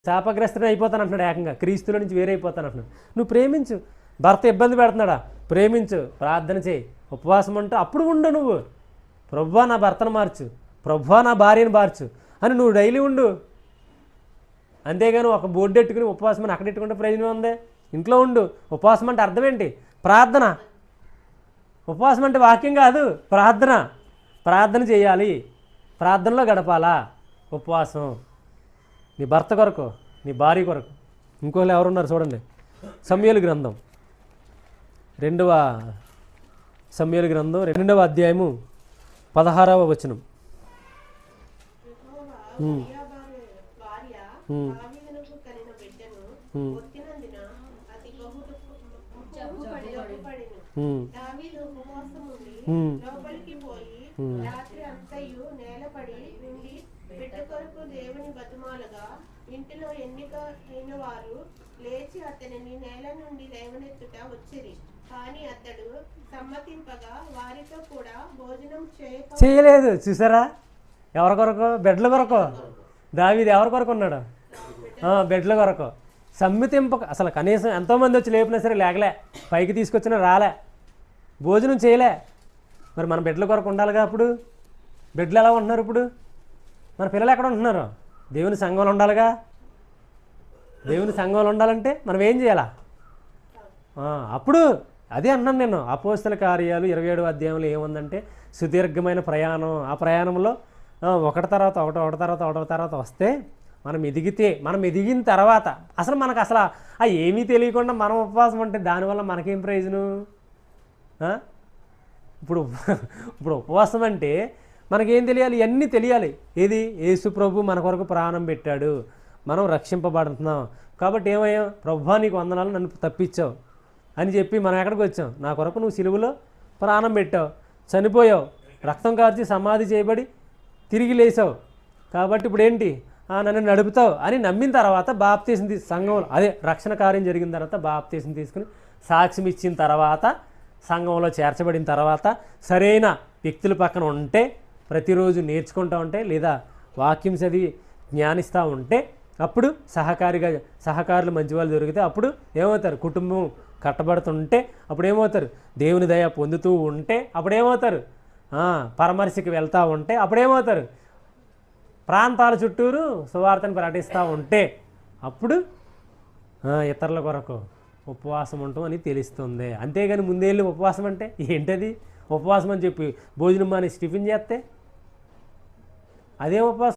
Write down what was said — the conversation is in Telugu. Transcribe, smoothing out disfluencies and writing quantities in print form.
శాపగ్రస్తుని అయిపోతాను అంటున్నాడు, ఏకంగా క్రీస్తులో నుంచి వేరైపోతాను అంటున్నాడు. నువ్వు ప్రేమించు. భర్త ఇబ్బంది పెడుతున్నాడా, ప్రేమించు, ప్రార్థన చేయి, ఉపవాసం అంటూ అప్పుడు ఉండు. నువ్వు ప్రభువా నా భర్తను మార్చు, ప్రభువా నా భార్యను మార్చు అని నువ్వు డైలీ ఉండు. అంతేగాని ఒక బోర్డు ఎట్టుకుని ఉపవాసం అని అక్కడ ఎట్టుకుంటే ప్రయోజనం ఉంది. ఇంట్లో ఉండు. ఉపవాసం అంటే అర్థం ఏంటి? ప్రార్థన. ఉపవాసం అంటే వాక్యం కాదు, ప్రార్థన. ప్రార్థన చేయాలి, ప్రార్థనలో గడపాలా ఉపవాసం. నీ భర్త కొరకు, నీ భార్య కొరకు. ఇంకోళ్ళు ఎవరున్నారు చూడండి. సమూయేలు గ్రంథం 2వ సమూయేలు గ్రంథం 2వ అధ్యాయము 16వ వచనం. ఇంటిలో ఎన్నిక అయిన వారు లేచి అతనిని నేల నుండి లేవనెత్తుట వచ్చిరి. కానీ అతడు సమ్మతింపగా వారితో కూడా భోజనం చేయలేదు. చూసారా? ఎవరి కొరకు? బెడ్ల కొరకు. దావీదు ఎవరి కొరకు ఉన్నాడు? బెడ్ల కొరకు. సమ్మతింపక అసలు కనీసం ఎంతోమంది వచ్చి లేపినా సరే లేకలే, పైకి తీసుకొచ్చినా రాలే, భోజనం చేయలే. మరి మన బిడ్డల కొరకు ఉండాలిగా. అప్పుడు బిడ్డలు ఎలా ఉంటున్నారు? ఇప్పుడు మన పిల్లలు ఎక్కడ ఉంటున్నారు? దేవుని సంఘంలో ఉండాలిగా. దేవుని సంఘంలో ఉండాలంటే మనం ఏం చేయాలా? అప్పుడు అదే అంటున్నాను నేను. అపోస్తల కార్యాలు 27వ అధ్యాయంలో ఏముందంటే సుదీర్ఘమైన ప్రయాణం. ఆ ప్రయాణంలో ఒకటి తర్వాత ఒకటి తర్వాత వస్తే మనం ఎదిగిన తర్వాత అసలు మనకు అసలు ఏమీ తెలియకుండా మనం ఉపవాసం అంటే దానివల్ల మనకేం ప్రయోజనం? ఇప్పుడు ఉపవాసం అంటే మనకేం తెలియాలి? ఇవన్నీ తెలియాలి. ఏది? యేసు ప్రభు మన కొరకు ప్రాణం పెట్టాడు, మనం రక్షింపబడుతున్నాం. కాబట్టి ఏమయ్యాం? ప్రభువా నీకు వందనాలు, నన్ను తప్పించావు అని చెప్పి మనం ఎక్కడికి వచ్చాం? నా కొరకు నువ్వు సిలువలో ప్రాణం పెట్టావు, చనిపోయావు, రక్తం కార్చి సమాధి చేయబడి తిరిగి లేచావు. కాబట్టి ఇప్పుడు ఏంటి? నన్ను నడుపుతావు అని నమ్మిన తర్వాత బాప్తీసం సంఘంలో అదే రక్షణ కార్యం జరిగిన తర్వాత బాప్తీసం తీసుకుని సాక్ష్యం ఇచ్చిన తర్వాత సంఘంలో చేర్చబడిన తర్వాత సరైన వ్యక్తుల పక్కన ఉంటే, ప్రతిరోజు నేర్చుకుంటూ ఉంటే, లేదా వాక్యం చదివి జ్ఞానిస్తూ ఉంటే, అప్పుడు సహకారులు మంచి వాళ్ళు దొరికితే అప్పుడు ఏమవుతారు? కుటుంబం కట్టబడుతుంటే అప్పుడు ఏమవుతారు? దేవుని దయ పొందుతూ ఉంటే అప్పుడు ఏమవుతారు? పరామర్శకి వెళ్తూ ఉంటే అప్పుడు ఏమవుతారు? ప్రాంతాల చుట్టూరు సువార్తను ప్రకటిస్తూ ఉంటే అప్పుడు ఇతరుల కొరకు ఉపవాసం ఉంటాం అని తెలుస్తుంది. అంతేగాని ముందేళ్ళు ఉపవాసం అంటే ఏంటది? ఉపవాసం అని చెప్పి భోజనం మానేసి టిఫిన్ చేస్తే అదే ఉపవాసం.